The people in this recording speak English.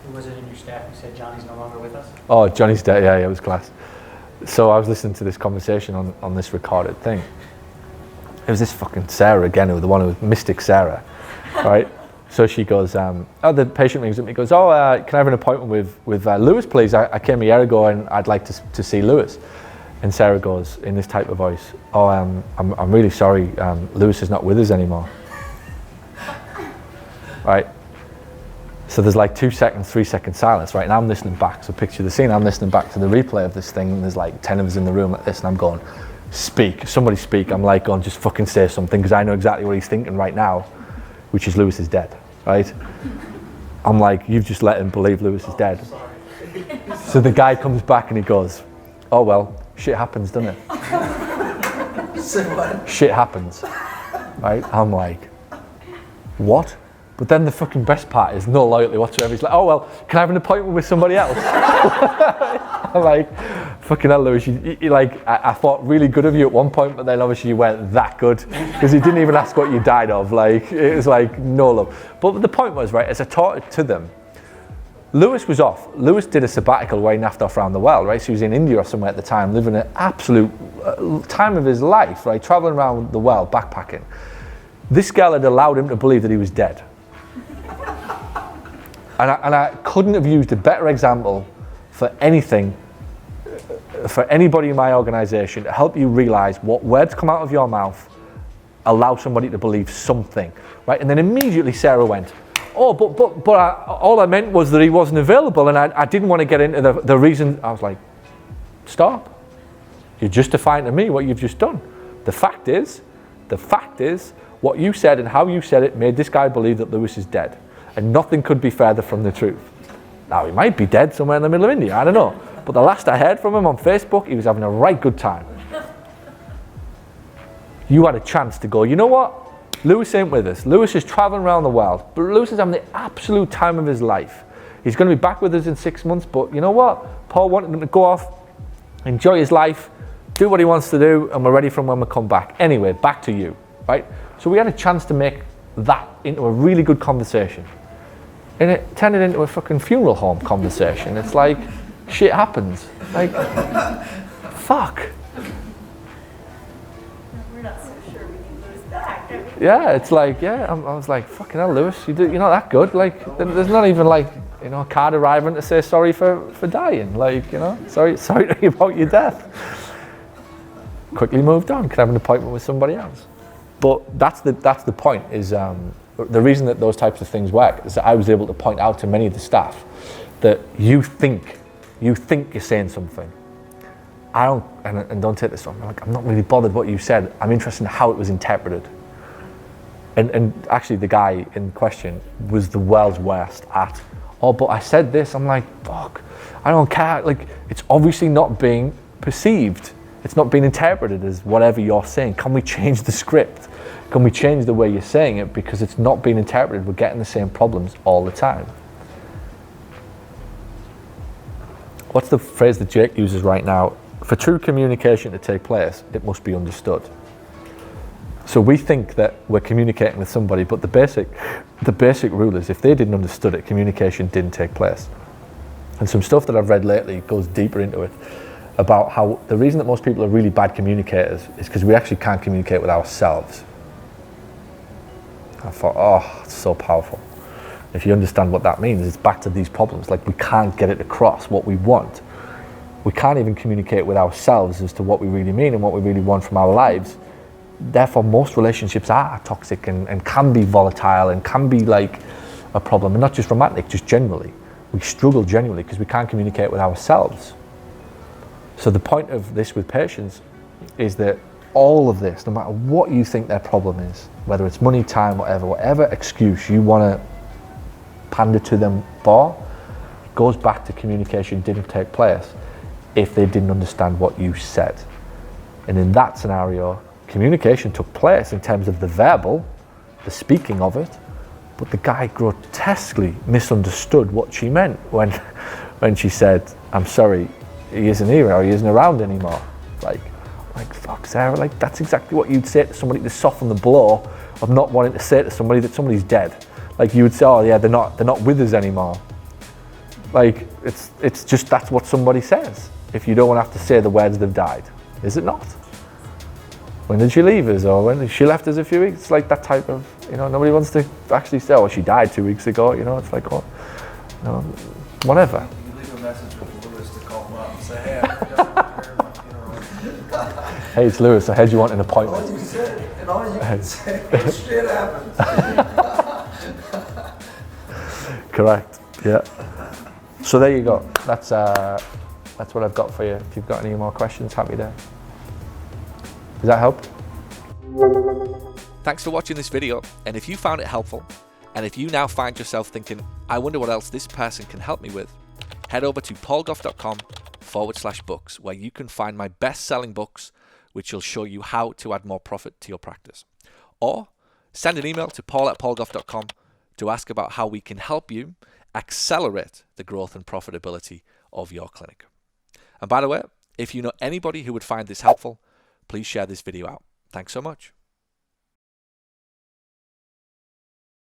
Who was it in your staff who said Johnny's no longer with us? Oh, Johnny's dead. Yeah, it was class. So I was listening to this conversation on this recorded thing. It was this fucking Sarah again, the one who was Mystic Sarah, right? So she goes, the patient rings up and goes, can I have an appointment with Lewis, please? I came a year ago and I'd like to see Lewis. And Sarah goes in this type of voice, I'm really sorry, Lewis is not with us anymore. Right? So there's like 2 seconds, 3 second silence, right? And I'm listening back. So picture the scene, I'm listening back to the replay of this thing, and there's like 10 of us in the room like this, and I'm going, speak, somebody speak. I'm like, going, just fucking say something, because I know exactly what he's thinking right now, which is Lewis is dead, right? I'm like, you've just let him believe Lewis is dead. So the guy comes back and he goes, oh well, shit happens, doesn't it? Shit happens, right? I'm like, what? But then the fucking best part is no loyalty whatsoever. He's like, oh well, can I have an appointment with somebody else? I'm like, fucking hell, Lewis, you like, I thought really good of you at one point, but then obviously you weren't that good, because he didn't even ask what you died of. Like, it was like, no love. But the point was, right, as I taught it to them, Lewis was off. Lewis did a sabbatical where he naffed off around the world, right? So he was in India or somewhere at the time, living an absolute time of his life, right? Traveling around the world, backpacking. This girl had allowed him to believe that he was dead. And I couldn't have used a better example for anything, for anybody in my organisation, to help you realise what words come out of your mouth allow somebody to believe something, right? And then immediately Sarah went, oh, but all I meant was that he wasn't available, and I didn't want to get into the reason. I was like, stop. You're justifying to me what you've just done. The fact is, what you said and how you said it made this guy believe that Lewis is dead. And nothing could be further from the truth. Now, he might be dead somewhere in the middle of India, I don't know. But the last I heard from him on Facebook, he was having a right good time. You had a chance to go, you know what? Lewis ain't with us. Lewis is traveling around the world, but Lewis is having the absolute time of his life. He's going to be back with us in 6 months, but you know what? Paul wanted him to go off, enjoy his life, do what he wants to do, and we're ready for him when we come back. Anyway, back to you, right? So we had a chance to make that into a really good conversation. And it turned it into a fucking funeral home conversation. It's like, shit happens. Like, fuck. We're not so sure we can lose back. Yeah, it's like, yeah, I was like, fucking hell, Lewis, you're not that good. Like, there's not even like, a card arriving to say sorry for dying. Like, sorry to hear about your death. Quickly moved on, could have an appointment with somebody else. But that's the point, is the reason that those types of things work is that I was able to point out to many of the staff that you think you're saying something. I don't, and don't take this wrong, I'm not really bothered what you said, I'm interested in how it was interpreted. And actually the guy in question was the world's worst at, oh, but I said this. I'm like, fuck, I don't care. Like, it's obviously not being perceived. It's not being interpreted as whatever you're saying. Can we change the script? Can we change the way you're saying it? Because it's not being interpreted. We're getting the same problems all the time. What's the phrase that Jake uses right now? For true communication to take place, it must be understood. So we think that we're communicating with somebody, but the basic rule is if they didn't understand it, communication didn't take place. And some stuff that I've read lately goes deeper into it, about how the reason that most people are really bad communicators is because we actually can't communicate with ourselves. I thought, oh, it's so powerful. If you understand what that means, it's back to these problems. Like, we can't get it across what we want. We can't even communicate with ourselves as to what we really mean and what we really want from our lives. Therefore, most relationships are toxic and can be volatile and can be like a problem. And not just romantic, just generally. We struggle genuinely because we can't communicate with ourselves. So the point of this with patients is that all of this, no matter what you think their problem is, whether it's money, time, whatever excuse you want to pander to them for, goes back to communication didn't take place if they didn't understand what you said. And in that scenario, communication took place in terms of the verbal, the speaking of it, but the guy grotesquely misunderstood what she meant when she said, I'm sorry, he isn't here or he isn't around anymore. Like fuck, Sarah, like that's exactly what you'd say to somebody to soften the blow of not wanting to say to somebody that somebody's dead. Like you would say, oh yeah, they're not with us anymore. Like, it's just, that's what somebody says. If you don't have to say the words they've died, is it not? When did she leave us? Or when she left us a few weeks? It's like that type of, you know, nobody wants to actually say, oh, she died 2 weeks ago, you know, it's like, oh, you know, whatever. You leave a message with Lewis to call him up and say, hey, I forgot to prepare my funeral. Hey, it's Lewis, I heard you want an appointment. All you said, and all you can say, shit happens. Correct, yeah. So there you go. That's what I've got for you. If you've got any more questions, happy to. Does that help? Thanks for watching this video, and if you found it helpful, and if you now find yourself thinking, I wonder what else this person can help me with, head over to paulgough.com/books, where you can find my best-selling books, which will show you how to add more profit to your practice. Or send an email to paul@paulgough.com to ask about how we can help you accelerate the growth and profitability of your clinic. And by the way, if you know anybody who would find this helpful, please share this video out. Thanks so much.